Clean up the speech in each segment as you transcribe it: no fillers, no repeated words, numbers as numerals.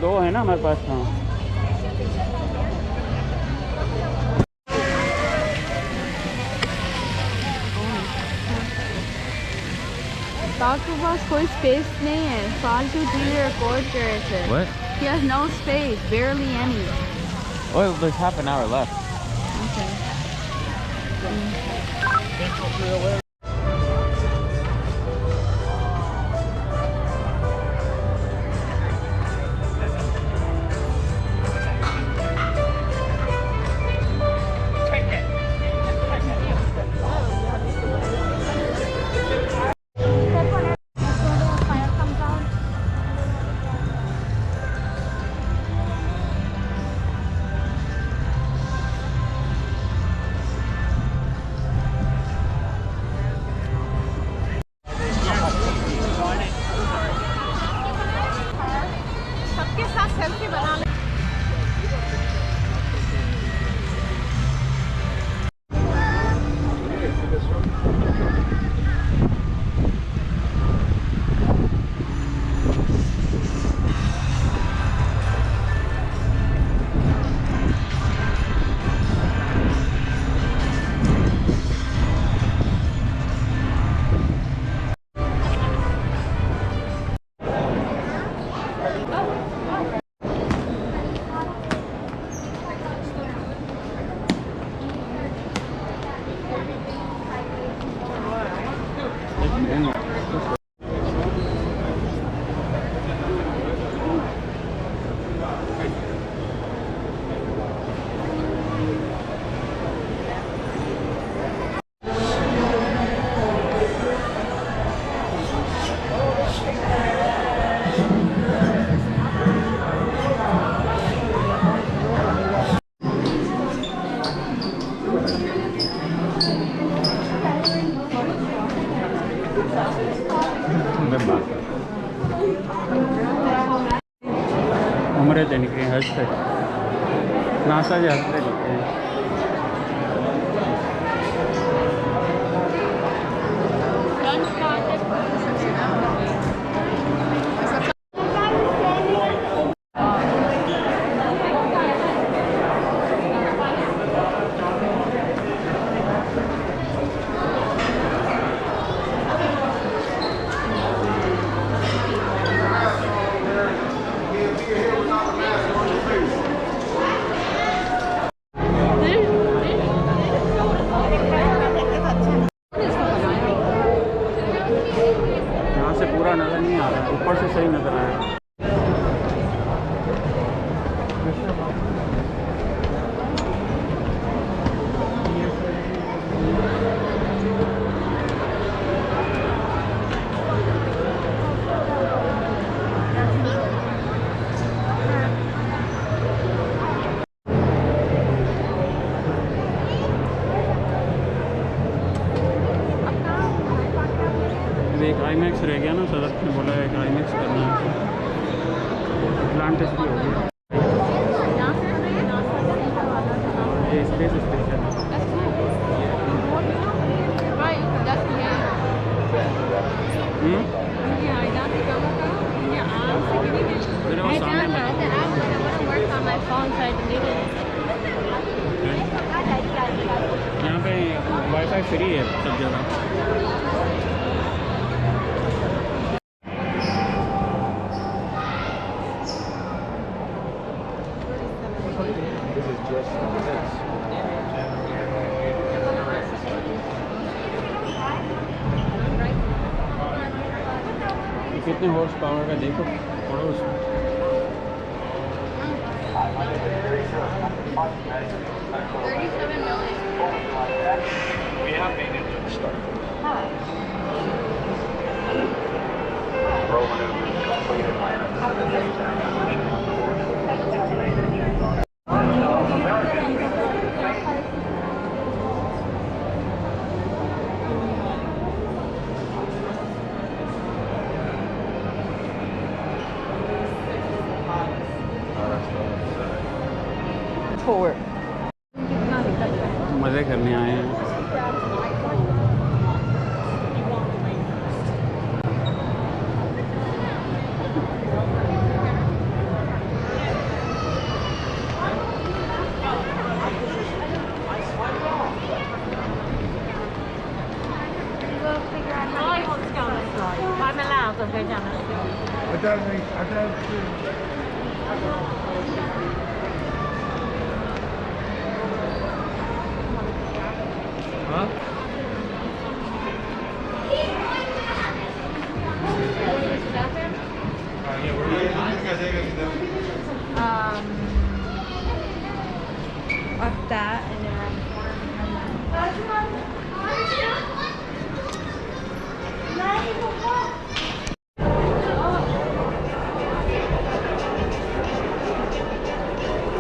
दो है ना हमारे पास। हाँ आपके पास कोई स्पेस नहीं है, फालतू चीजें रिकॉर्ड कर रहे थे। What? He has no space, barely any. Oh, there's half an hour left. Okay. उम्र देने के हज से नासा से हज से लिखे हैं। नजर नहीं आ रहा, ऊपर से सही नजर आया। एक आईमैक्स रह गया ना, सदर ने बोला है कि आईमैक्स करना है, प्लान टेस्ट भी हो गया। ये स्पेस स्टेशन है। यहाँ पे वाईफाई फ्री है सब जगह। कितने हॉर्स पावर का देखो पढ़ो उसमें। मज़े करने आए हैं। Of that and then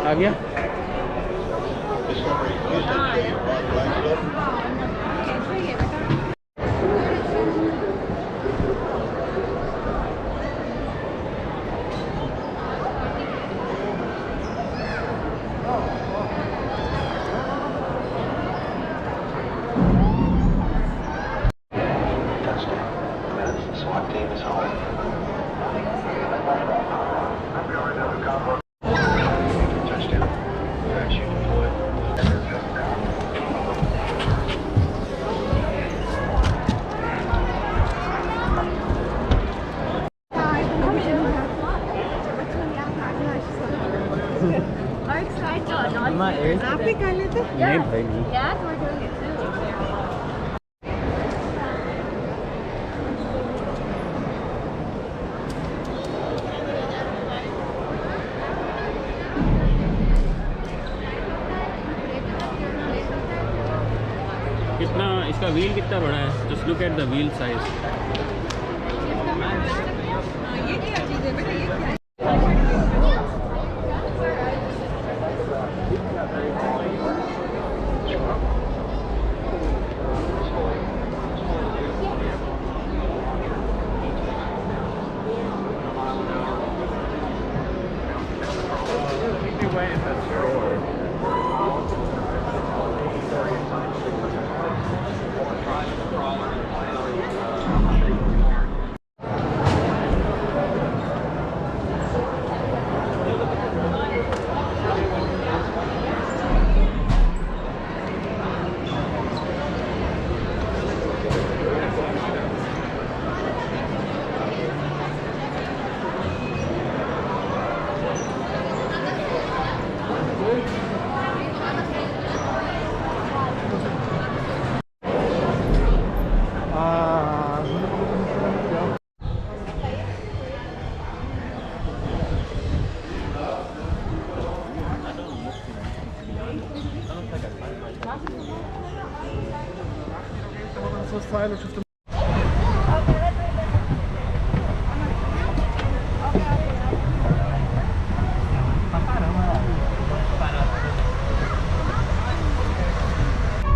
आ गया आप भी कर लेते? नहीं भाई नहीं Yes, we're doing it too. कितना इसका व्हील कितना बड़ा है? Just look at the wheel size. ये क्या चीज़ है बेटा? ये क्या है?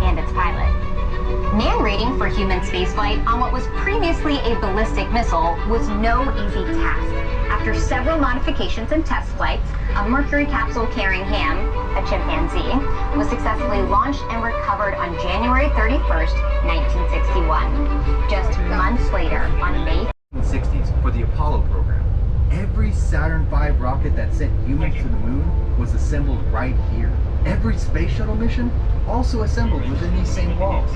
And its pilot. Man rating for human spaceflight on what was previously a ballistic missile was no easy task. After several modifications and test flights, a Mercury capsule carrying Ham, a chimpanzee, was successfully launched and recovered on January 31st, 1961. Just months later, on May 1960s for the Apollo program. Every Saturn V rocket that sent humans to the moon was assembled right here. Every space shuttle mission also assembled within these same walls.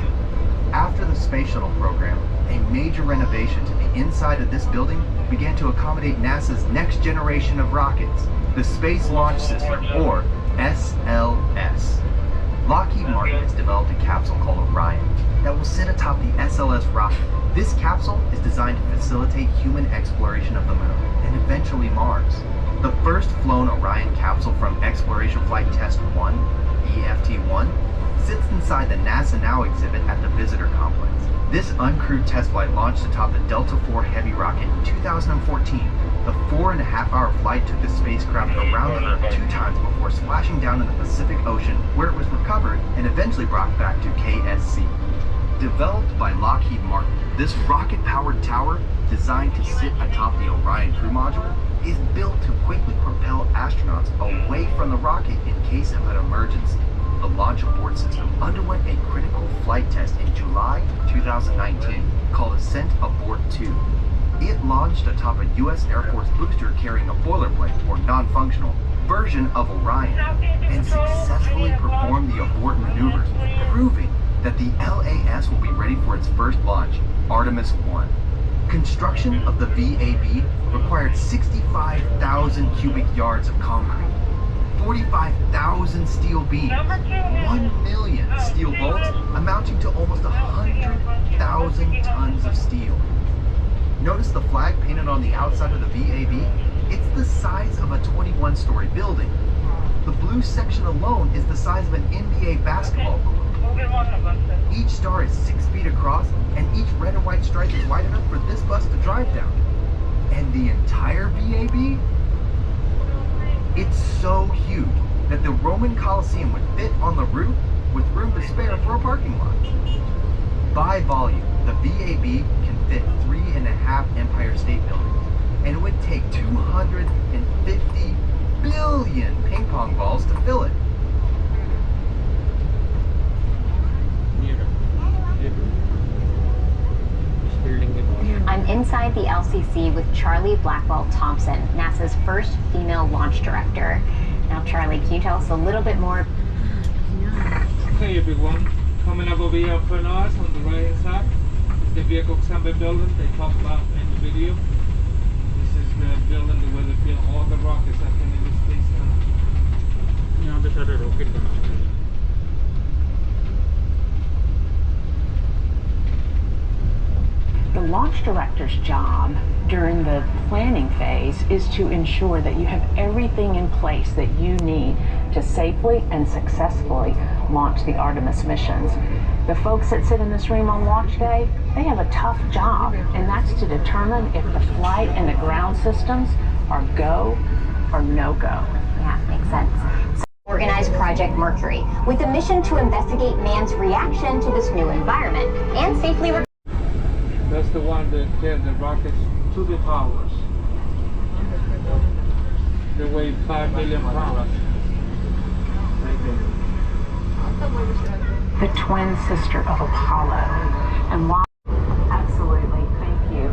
After the space shuttle program, a major renovation to the inside of this building began to accommodate NASA's next generation of rockets, the Space Launch System, or SLS. Lockheed Martin has developed a capsule called Orion that will sit atop the SLS rocket. This capsule is designed to facilitate human exploration of the moon and eventually Mars. The first flown Orion capsule from Exploration Flight Test 1, EFT-1, sits inside the NASA Now exhibit at the Visitor Complex. This uncrewed test flight launched atop the Delta IV Heavy rocket in 2014. The 4.5-hour flight took the spacecraft around the Earth 2 times before splashing down in the Pacific Ocean, where it was recovered and eventually brought back to KSC. Developed by Lockheed Martin, this rocket-powered tower, designed to sit atop the Orion crew module, is built to quickly propel astronauts away from the rocket in case of an emergency. The launch abort system underwent a critical flight test in July 2019 called Ascent Abort 2. It launched atop a U.S. Air Force booster carrying a boilerplate, or non-functional, version of Orion, and successfully performed the abort maneuvers, proving that the LAS will be ready for its first launch, Artemis 1. Construction of the VAB required 65,000 cubic yards of concrete, 45,000 steel beams, 1 million steel bolts, amounting to almost 100,000 tons of steel. Notice the flag painted on the outside of the VAB? It's the size of a 21-story building. The blue section alone is the size of an NBA basketball hoop. Each star is 6 feet across, and each red and white stripe is wide enough for this bus to drive down. And the entire VAB? It's so huge that the Roman Colosseum would fit on the roof with room to spare for a parking lot. By volume, the VAB can fit 3.5 Empire State Buildings, and it would take 250 billion ping pong balls to fill it. I'm inside the LCC with Charlie Blackwell Thompson, NASA's first female launch director. Now, Charlie, can you tell us a little bit more? Hey everyone, coming up over here for us on the right hand side is the vehicle assembly building they talked about in the video. This is the building where they build all the rockets that come into space now. यहाँ पे सारे rocket बनाते हैं। The launch director's job during the planning phase is to ensure that you have everything in place that you need to safely and successfully launch the Artemis missions. The folks that sit in this room on launch day, they have a tough job, and that's to determine if the flight and the ground systems are go or no-go. Yeah, makes sense. Organized Project Mercury, with a mission to investigate man's reaction to this new environment and safely. That's the one that carried the rockets to the towers. They weigh 5 million pounds. The twin sister of Apollo. And while absolutely, thank you.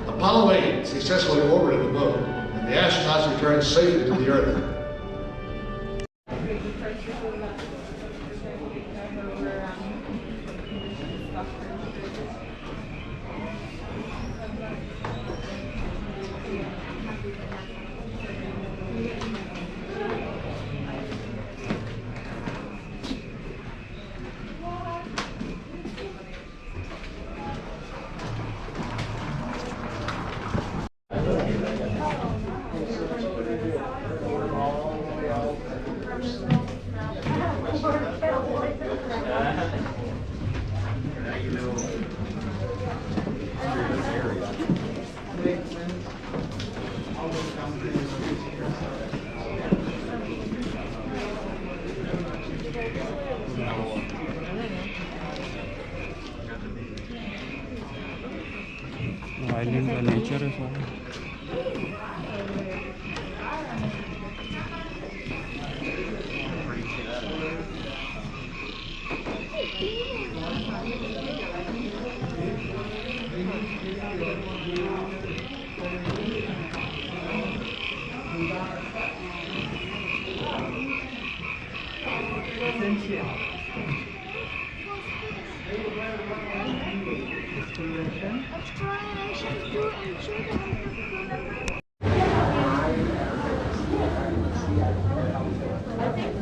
Apollo 8 successfully orbited the moon, and the astronauts returned safely to the Earth. Island का nature है सारा।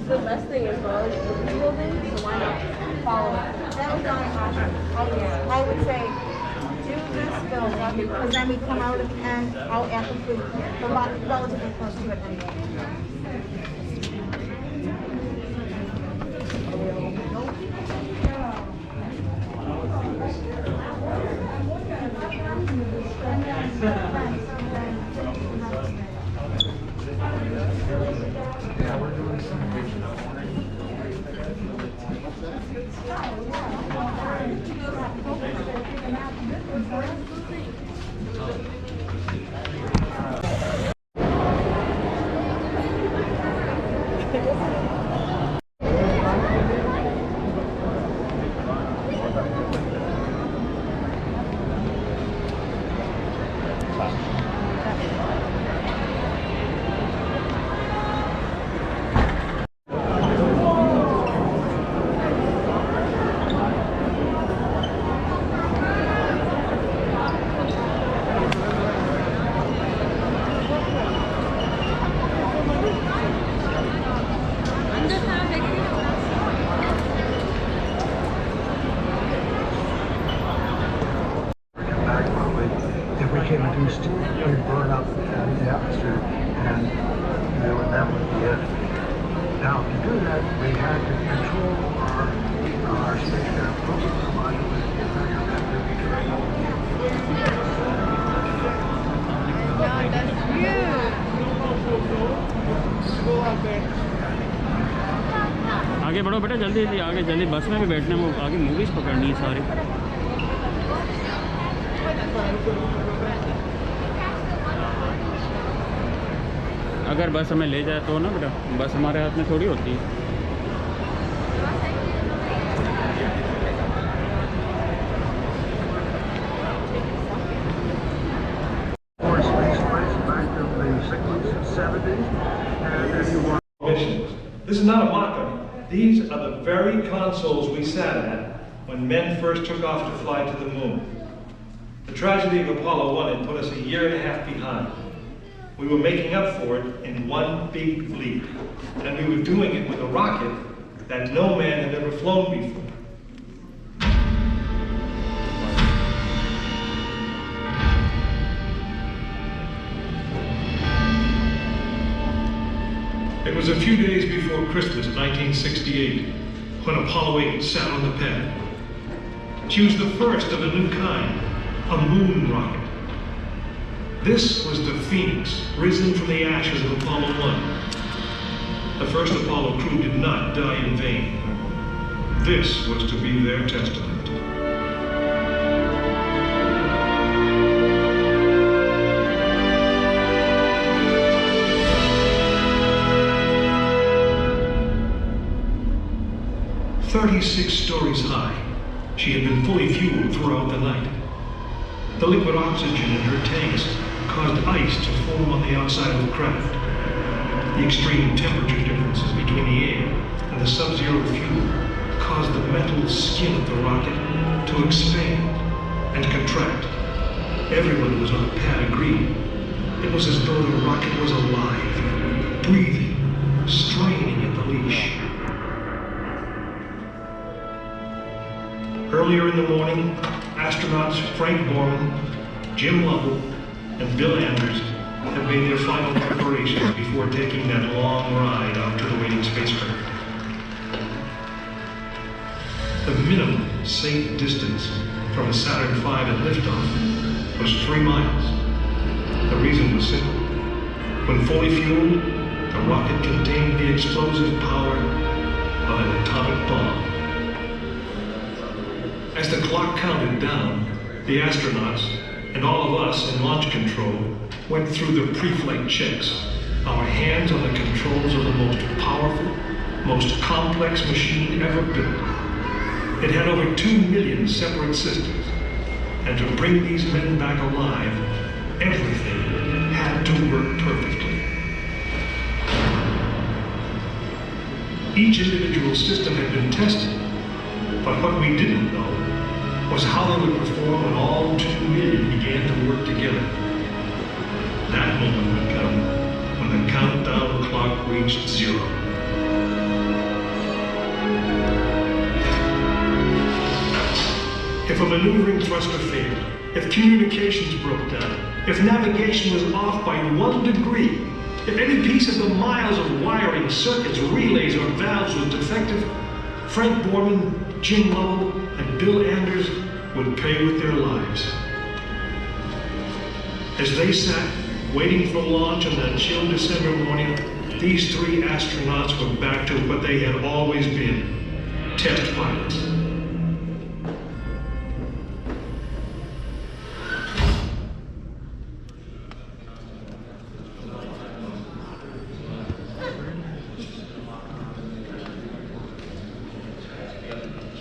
The best thing as well is the building, so why not follow it? That was not an option. I would say do this film because then we come out at the end out at the food. The lot relatively close to it anyway. We'd burn up the atmosphere, and that would be it. Now, to do that, we had to control our spacecraft program module with आगे बढ़ो बेटा, जल्दी जल्दी आगे, जल्दी बस में भी बैठना है, आगे मूवीज पकड़नी है सारी। अगर बस हमें ले जाए तो ना बेटा, बस हमारे हाथ में थोड़ी होती है। This is not a mock-up. These are the very consoles we sat at when men first took off to fly to the moon. The tragedy of Apollo 1 had put us a year and a half behind. We were making up for it in one big leap, and we were doing it with a rocket that no man had ever flown before. It was a few days before Christmas 1968 when Apollo 8 sat on the pad. She was the first of a new kind, a moon rocket. This was the Phoenix, risen from the ashes of Apollo 1. The first Apollo crew did not die in vain. This was to be their testament. "36 stories high, she had been fully fueled throughout the night. The liquid oxygen in her tanks caused ice to form on the outside of the craft. The extreme temperature differences between the air and the sub-zero fuel caused the metal skin of the rocket to expand and contract. Everyone who was on the pad agreed. It was as though the rocket was alive, breathing, straining at the leash. Earlier in the morning, astronauts Frank Borman, Jim Lovell, and Bill Anders had made their final preparations before taking that long ride out to the waiting spacecraft. The minimum safe distance from a Saturn V at liftoff was 3 miles. The reason was simple. When fully fueled, the rocket contained the explosive power of an atomic bomb. As the clock counted down, the astronauts and all of us in launch control went through the pre-flight checks, our hands on the controls of the most powerful, most complex machine ever built. It had over 2 million separate systems, and to bring these men back alive, everything had to work perfectly. Each individual system had been tested, but what we didn't know was how they would perform when all 2 million began to work together. That moment would come when the countdown clock reached 0. If a maneuvering thruster failed, if communications broke down, if navigation was off by 1 degree, if any piece of the miles of wiring, circuits, relays, or valves was defective, Frank Borman, Jim Lovell, and Bill Anders would pay with their lives. As they sat, waiting for launch on that chill December morning, these 3 astronauts were back to what they had always been, test pilots.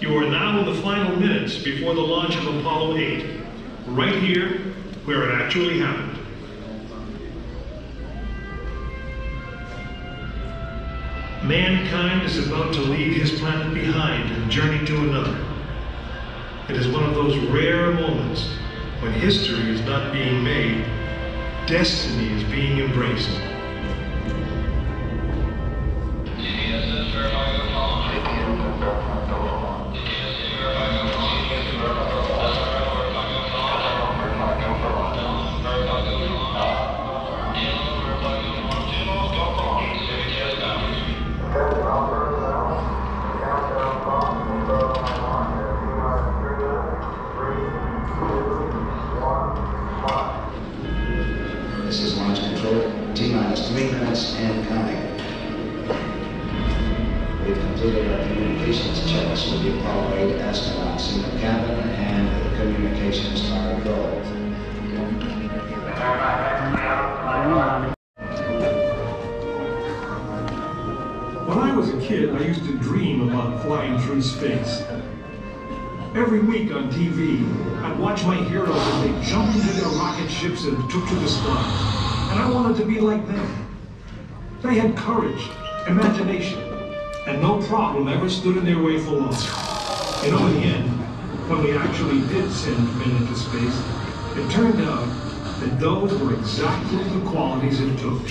You are now in the final minutes before the launch of Apollo 8, right here where it actually happened. Mankind is about to leave his planet behind and journey to another. It is one of those rare moments when history is not being made, destiny is being embraced. This is launch control, T-minus 3 minutes and counting. We've completed our communications checks with the Apollo 8 astronauts in the cabin, and the communications are go. When I was a kid, I used to dream about flying through space. Every week on TV, I'd watch my heroes as they jumped into their rocket ships and took to the sky. And I wanted to be like them. They had courage, imagination, and no problem ever stood in their way for long. You know, in the end, when we actually did send men into space, it turned out that those were exactly the qualities it took.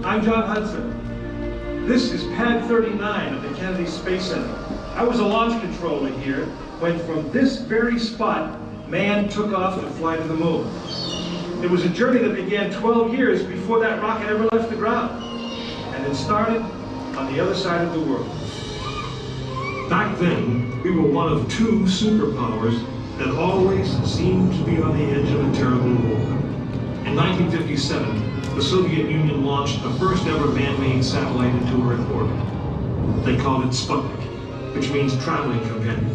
I'm John Hudson. This is Pad 39 of the Kennedy Space Center. I was a launch controller here when from this very spot, man took off to fly to the moon. It was a journey that began 12 years before that rocket ever left the ground. And it started on the other side of the world. Back then, we were one of 2 superpowers that always seemed to be on the edge of a terrible war. In 1957, the Soviet Union launched the first ever man-made satellite into Earth orbit. They called it Sputnik, which means traveling companion.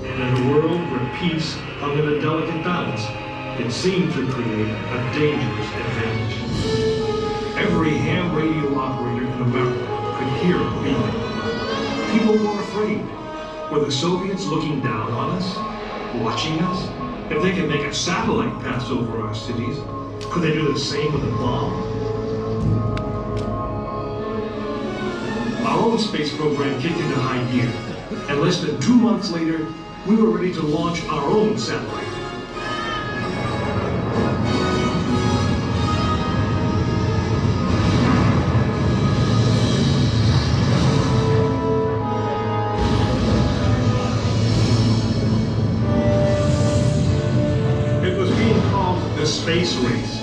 And in a world where peace hung in a delicate balance, it seemed to create a dangerous advantage. Every ham radio operator in America could hear it beeping. People were afraid. Were the Soviets looking down on us? Watching us? If they could make a satellite pass over our cities, could they do the same with a bomb? Our own space program kicked into high gear, and less than 2 months later, we were ready to launch our own satellite. It was being called the space race,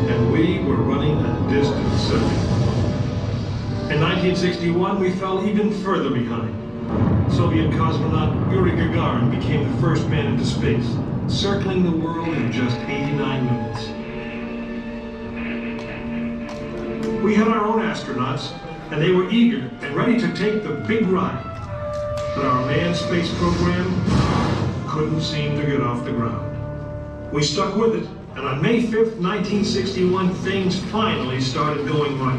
and we were running a distant second. In 1961, we fell even further behind. Soviet cosmonaut Yuri Gagarin became the first man into space, circling the world in just 89 minutes. We had our own astronauts, and they were eager and ready to take the big ride. But our manned space program couldn't seem to get off the ground. We stuck with it, and on May 5th, 1961, things finally started going right.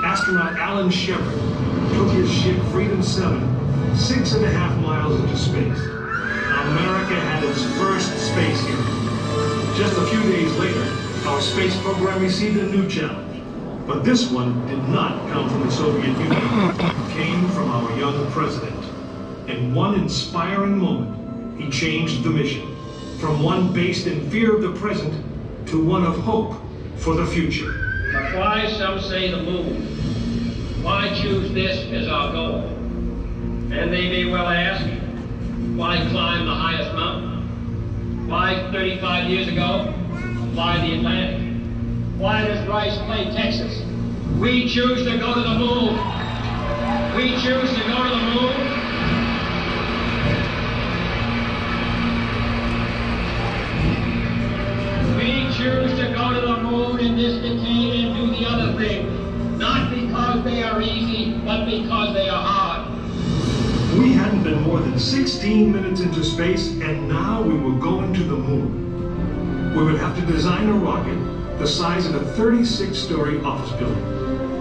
Astronaut Alan Shepard took his ship Freedom 7 6.5 miles into space. America had its first space hero. Just a few days later, our space program received a new challenge. But this one did not come from the Soviet Union. It came from our young president. In one inspiring moment, he changed the mission from one based in fear of the present to one of hope for the future. But why, some say, the moon? Why choose this as our goal? And they may well ask, why climb the highest mountain? Why 35 years ago, fly the Atlantic? Why does Rice play Texas? We choose to go to the moon. We choose to go to the moon. We choose to go to the moon in this decade and do the other thing. Not because they are easy, but because they are hard. We hadn't been more than 16 minutes into space, and now we were going to the moon. We would have to design a rocket the size of a 36-story office building,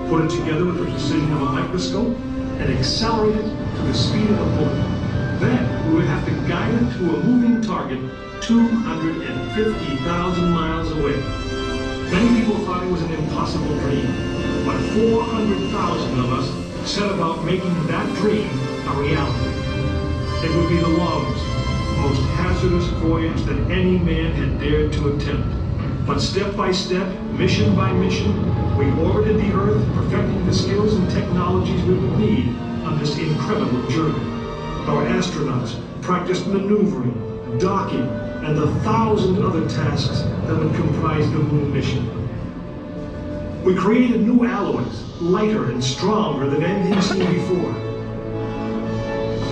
put it together with the precision of a microscope, and accelerate it to the speed of a bullet. Then we would have to guide it to a moving target 250,000 miles away. Many people thought it was an impossible dream, but 400,000 of us set about making that dream a reality. It would be the longest, most hazardous voyage that any man had dared to attempt. But step by step, mission by mission, we orbited the Earth, perfecting the skills and technologies we would need on this incredible journey. Our astronauts practiced maneuvering, docking, and the 1,000 other tasks that would comprise the moon mission. We created new alloys, lighter and stronger than anything seen before.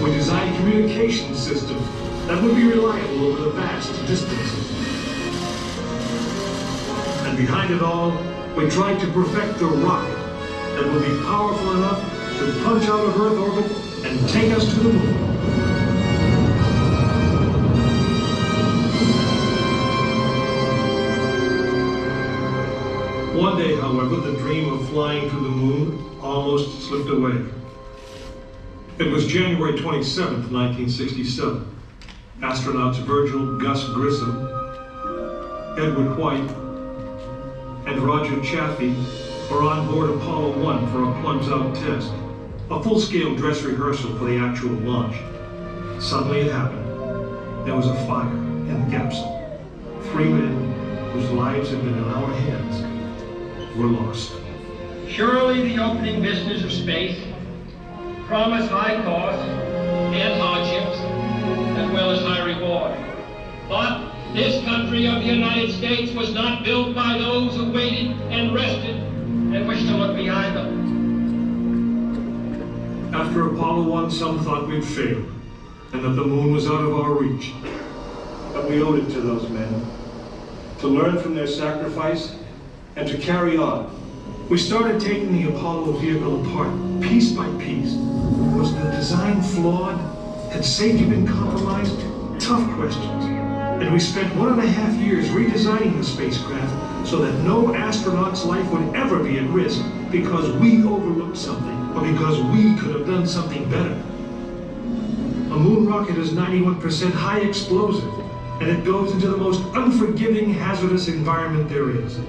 We designed communication systems that would be reliable over the vast distances. And behind it all, we tried to perfect the rocket that would be powerful enough to punch out of Earth orbit and take us to the moon. One day, however, the dream of flying to the moon almost slipped away. It was January 27th, 1967. Astronauts Virgil Gus Grissom, Edward White, and Roger Chaffee were on board Apollo 1 for a plugs-out test, a full-scale dress rehearsal for the actual launch. Suddenly it happened. There was a fire in the capsule. 3 men whose lives had been in our hands were lost. Surely the opening business of space promise high costs and hardships, as well as high reward. But this country of the United States was not built by those who waited and rested and wished to look behind them. After Apollo 1, some thought we'd failed and that the moon was out of our reach. But we owed it to those men to learn from their sacrifice and to carry on. We started taking the Apollo vehicle apart, piece by piece. Was the design flawed? Had safety been compromised? Tough questions. And we spent 1.5 years redesigning the spacecraft so that no astronaut's life would ever be at risk because we overlooked something or because we could have done something better. A moon rocket is 91% high explosive, and it goes into the most unforgiving, hazardous environment there is.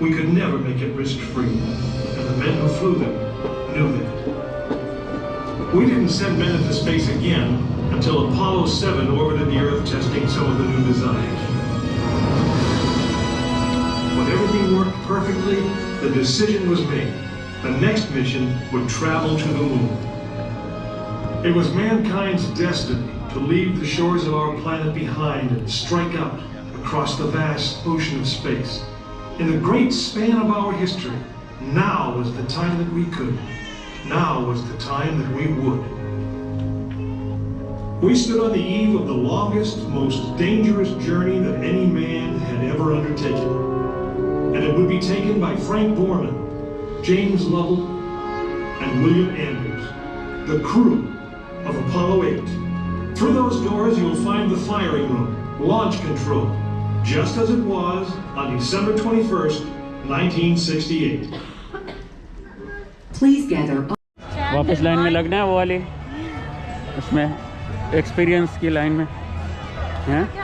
We could never make it risk-free, and the men who flew them knew that. We didn't send men into space again until Apollo 7 orbited the Earth testing some of the new designs. When everything worked perfectly, the decision was made. The next mission would travel to the moon. It was mankind's destiny to leave the shores of our planet behind and strike out across the vast ocean of space. In the great span of our history, now was the time that we could. Now was the time that we would. We stood on the eve of the longest, most dangerous journey that any man had ever undertaken. And it would be taken by Frank Borman, James Lovell, and William Anders, the crew of Apollo 8. Through those doors, you'll find the firing room, launch control, just as it was on December 21st, 1968. Please gather. वापस line में लगना है, वो वाली उसमें experience की line में हैं।